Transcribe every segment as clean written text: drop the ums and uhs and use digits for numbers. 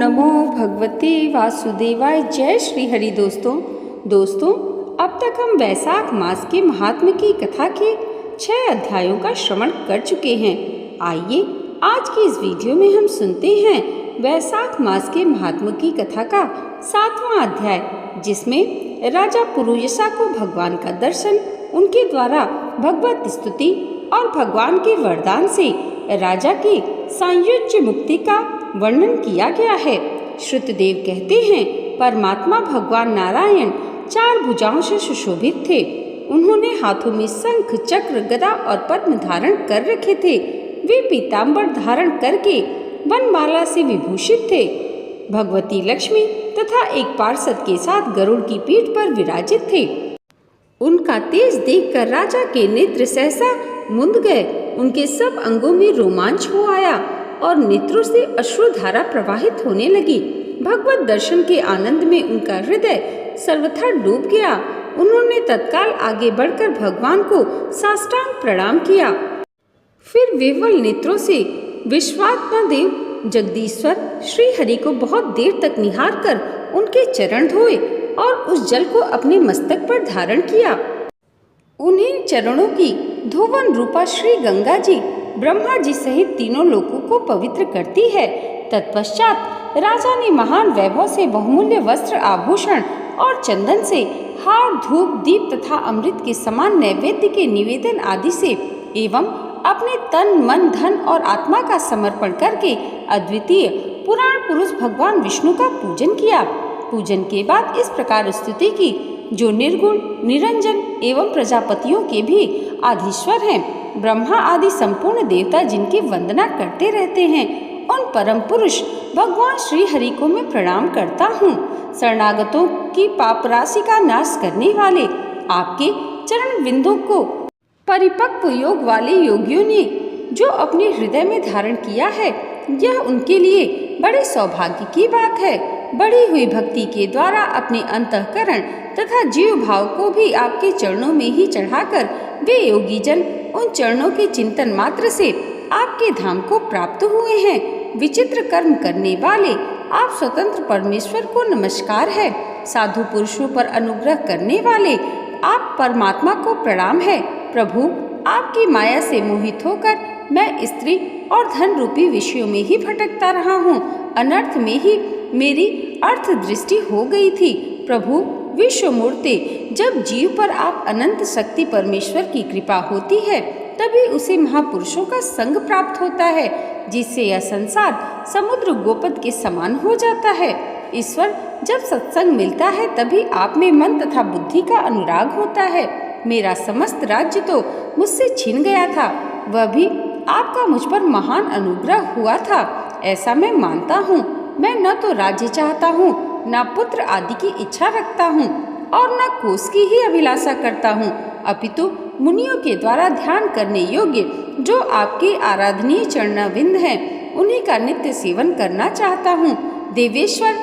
नमो भगवते वासुदेवाय। जय श्री हरि। दोस्तों अब तक हम वैशाख मास के महात्म्य की कथा के 6 अध्यायों का श्रवण कर चुके हैं। आइए आज की इस वीडियो में हम सुनते हैं वैशाख मास के महात्म्य की कथा का 7वां अध्याय, जिसमें राजा पुरुयशा को भगवान का दर्शन, उनके द्वारा भगवत स्तुति और भगवान के वरदान से राजा की सायुज्य मुक्ति का वर्णन किया गया है। श्रुतदेव कहते हैं, परमात्मा भगवान नारायण 4 भुजाओं से सुशोभित थे। उन्होंने हाथों में शंख, चक्र, गदा और पद्म धारण कर रखे थे। वे पीताम्बर धारण करके वनमाला से विभूषित थे। भगवती लक्ष्मी तथा एक पार्षद के साथ गरुड़ की पीठ पर विराजित थे। उनका तेज देखकर राजा के नेत्र सहसा मुंद गए। उनके सब अंगों में रोमांच हो आया और नेत्रों से अश्रुधारा प्रवाहित होने लगी। भगवत दर्शन के आनंद में उनका हृदय सर्वथा डूब गया। उन्होंने तत्काल आगे बढ़कर भगवान को साष्टांग प्रणाम किया। फिर विह्वल नेत्रों से विश्वात्मा देव जगदीश्वर श्री हरि को बहुत देर तक निहार कर उनके चरण धोए और उस जल को अपने मस्तक पर धारण किया। उन्हीं चरणों की धोवन रूपा श्री गंगा जी ब्रह्मा जी सहित तीनों लोकों को पवित्र करती है। तत्पश्चात राजा ने महान वैभव से बहुमूल्य वस्त्र, आभूषण और चंदन से हार, धूप, दीप तथा अमृत के समान नैवेद्य के निवेदन आदि से एवं अपने तन, मन, धन और आत्मा का समर्पण करके अद्वितीय पुराण पुरुष भगवान विष्णु का पूजन किया। पूजन के बाद इस प्रकार स्तुति की, जो निर्गुण, निरंजन एवं प्रजापतियों के भी आधीश्वर हैं। ब्रह्मा आदि संपूर्ण देवता जिनकी वंदना करते रहते हैं, उन परम पुरुष भगवान श्री हरि को मैं प्रणाम करता हूँ। शरणागतों की पाप राशि का नाश करने वाले आपके चरण बिंदु को परिपक्व योग वाले योगियों ने जो अपने हृदय में धारण किया है, यह उनके लिए बड़े सौभाग्य की बात है। बढ़ी हुई भक्ति के द्वारा अपने अंतःकरण तथा जीव भाव को भी आपके चरणों में ही चढ़ाकर वे योगी जन उन चरणों के चिंतन मात्र से आपके धाम को प्राप्त हुए हैं। विचित्र कर्म करने वाले आप स्वतंत्र परमेश्वर को नमस्कार है। साधु पुरुषों पर अनुग्रह करने वाले आप परमात्मा को प्रणाम है। प्रभु, आपकी माया से मोहित होकर मैं स्त्री और धन रूपी विषयों में ही भटकता रहा हूँ। अनर्थ में ही मेरी अर्थ दृष्टि हो गई थी। प्रभु विश्वमूर्ते, जब जीव पर आप अनंत शक्ति परमेश्वर की कृपा होती है, तभी उसे महापुरुषों का संग प्राप्त होता है, जिससे यह संसार समुद्र गोपद के समान हो जाता है। ईश्वर, जब सत्संग मिलता है तभी आप में मन तथा बुद्धि का अनुराग होता है। मेरा समस्त राज्य तो मुझसे छिन गया था, वह भी आपका मुझ पर महान अनुग्रह हुआ था, ऐसा मैं मानता हूँ। मैं न तो राज्य चाहता हूँ, न पुत्र आदि की इच्छा रखता हूँ और न कोष की ही अभिलाषा करता हूँ, अपितु मुनियों के द्वारा ध्यान करने योग्य जो आपके आराधनीय चरणाविंद हैं, उन्हीं का नित्य सेवन करना चाहता हूँ। देवेश्वर,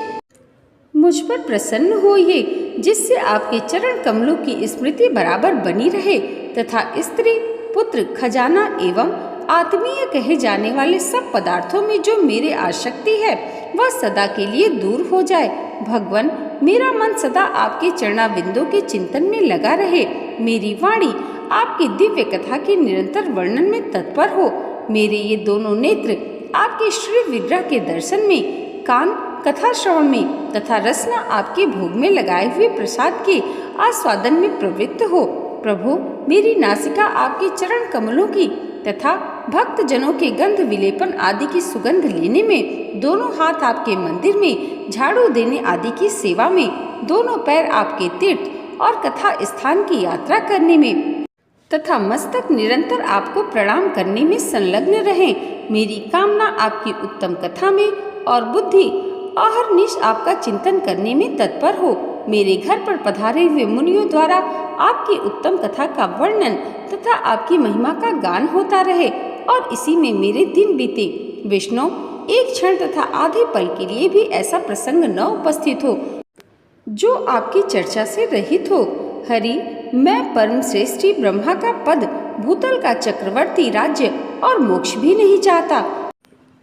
मुझ पर प्रसन्न होइए, जिससे आपके चरण कमलों की स्मृति बराबर बनी रहे तथा स्त्री, पुत्र, खजाना एवं आत्मीय कहे जाने वाले सब पदार्थों में जो मेरे आसक्ति है, वह सदा के लिए दूर हो जाए। भगवान, मेरा मन सदा आपके चरणाविंदों के चिंतन में लगा रहे। मेरी वाणी आपकी दिव्य कथा के निरंतर वर्णन में तत्पर हो। मेरे ये दोनों नेत्र आपके श्री विग्रह के दर्शन में, कान कथा श्रवण में तथा रसना आपके भोग में लगाए हुए प्रसाद के आस्वादन में प्रवृत्त हो। प्रभु, मेरी नासिका आपके चरण कमलों की तथा भक्त जनों के गंध विलेपन आदि की सुगंध लेने में, दोनों हाथ आपके मंदिर में झाड़ू देने आदि की सेवा में, दोनों पैर आपके तीर्थ और कथा स्थान की यात्रा करने में तथा मस्तक निरंतर आपको प्रणाम करने में संलग्न रहे। मेरी कामना आपकी उत्तम कथा में और बुद्धि अहर्निश आपका चिंतन करने में तत्पर हो। मेरे घर पर पधारे हुए मुनियों द्वारा आपकी उत्तम कथा का वर्णन तथा आपकी महिमा का गान होता रहे और इसी में मेरे दिन बीते। विष्णु, एक क्षण तथा आधे पल के लिए भी ऐसा प्रसंग न उपस्थित हो जो आपकी चर्चा से रहित हो। हरि, मैं परम श्रेष्ठी ब्रह्मा का पद, भूतल का चक्रवर्ती राज्य और मोक्ष भी नहीं चाहता।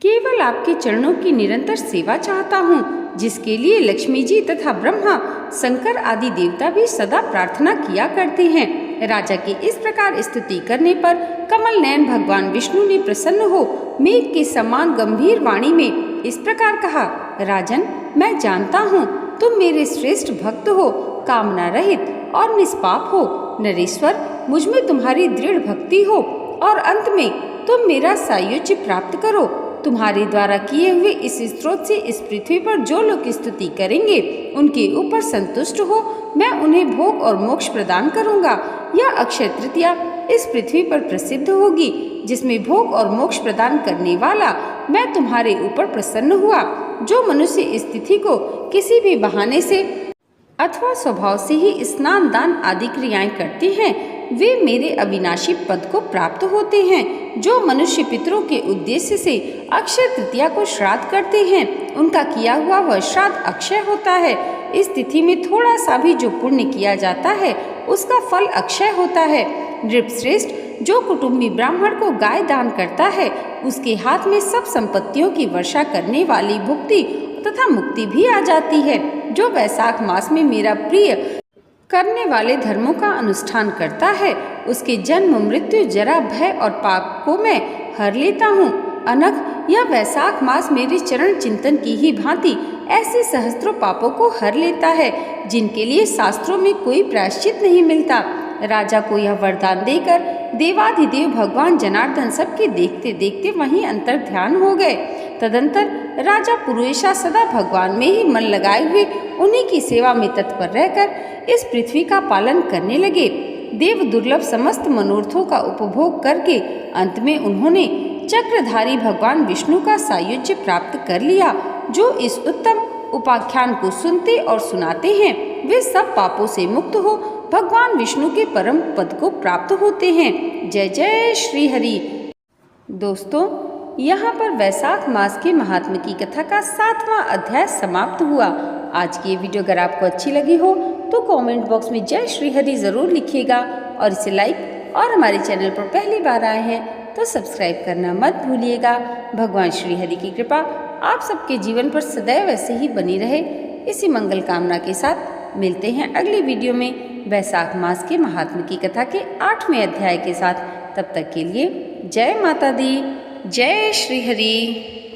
केवल आपके चरणों की निरंतर सेवा चाहता हूँ, जिसके लिए लक्ष्मी जी तथा ब्रह्मा, शंकर आदि देवता भी सदा प्रार्थना किया करते हैं। राजा की इस प्रकार स्तुति करने पर कमल नयन भगवान विष्णु ने प्रसन्न हो मेघ के समान गंभीर वाणी में इस प्रकार कहा, राजन, मैं जानता हूँ तुम मेरे श्रेष्ठ भक्त हो, कामना रहित और निष्पाप हो। नरेश्वर, मुझ में तुम्हारी दृढ़ भक्ति हो और अंत में तुम मेरा सायुज्य प्राप्त करो। तुम्हारे द्वारा किए हुए इस स्त्रोत से इस पृथ्वी पर जो लोग स्तुति करेंगे उनके ऊपर संतुष्ट हो, मैं उन्हें भोग और मोक्ष प्रदान करूंगा। यह अक्षय तृतीया इस पृथ्वी पर प्रसिद्ध होगी, जिसमें भोग और मोक्ष प्रदान करने वाला मैं तुम्हारे ऊपर प्रसन्न हुआ। जो मनुष्य इस तिथि को किसी भी बहाने से अथवा स्वभाव से ही स्नान दान आदि क्रियाएं करते हैं, वे मेरे अविनाशी पद को प्राप्त होते हैं। जो मनुष्य पितरों के उद्देश्य से अक्षय तृतीया को श्राद्ध करते हैं, उनका किया हुआ वह श्राद्ध अक्षय होता है। इस तिथि में थोड़ा सा भी जो पुण्य किया जाता है, उसका फल अक्षय होता है। नृपश्रेष्ठ, जो कुटुंबी ब्राह्मण को गाय दान करता है, उसके हाथ में सब संपत्तियों की वर्षा करने वाली भुक्ति तथा मुक्ति भी आ जाती है। जो वैशाख मास में मेरा प्रिय करने वाले धर्मों का अनुष्ठान करता है, उसके जन्म, मृत्यु, जरा, भय और पाप को मैं हर लेता हूँ। अनघ, यह वैशाख मास मेरे चरण चिंतन की ही भांति ऐसे सहस्त्रों पापों को हर लेता है, जिनके लिए शास्त्रों में कोई प्रायश्चित नहीं मिलता। राजा को यह वरदान देकर देवाधिदेव भगवान जनार्दन सबके देखते देखते वहीं अंतर ध्यान हो गए। तदंतर राजा पुरुषा सदा भगवान में ही मन लगाए हुए उन्हीं की सेवा में तत्पर रहकर इस पृथ्वी का पालन करने लगे। देव दुर्लभ समस्त मनोरथों का उपभोग करके अंत में उन्होंने चक्रधारी भगवान विष्णु का सायुज्य प्राप्त कर लिया। जो इस उत्तम उपाख्यान को सुनते और सुनाते हैं, वे सब पापों से मुक्त हो भगवान विष्णु के परम पद को प्राप्त होते हैं। जय जय श्री हरि। दोस्तों, यहाँ पर वैशाख मास के महात्म्य की कथा का 7वां अध्याय समाप्त हुआ। आज की ये वीडियो अगर आपको अच्छी लगी हो तो कमेंट बॉक्स में जय श्री हरि ज़रूर लिखिएगा और इसे लाइक, और हमारे चैनल पर पहली बार आए हैं तो सब्सक्राइब करना मत भूलिएगा। भगवान श्री हरि की कृपा आप सबके जीवन पर सदैव ऐसे ही बनी रहे, इसी मंगल कामना के साथ मिलते हैं अगली वीडियो में वैशाख मास के महात्म्य की कथा के 8वें अध्याय के साथ। तब तक के लिए जय माता दी, जय श्री हरि।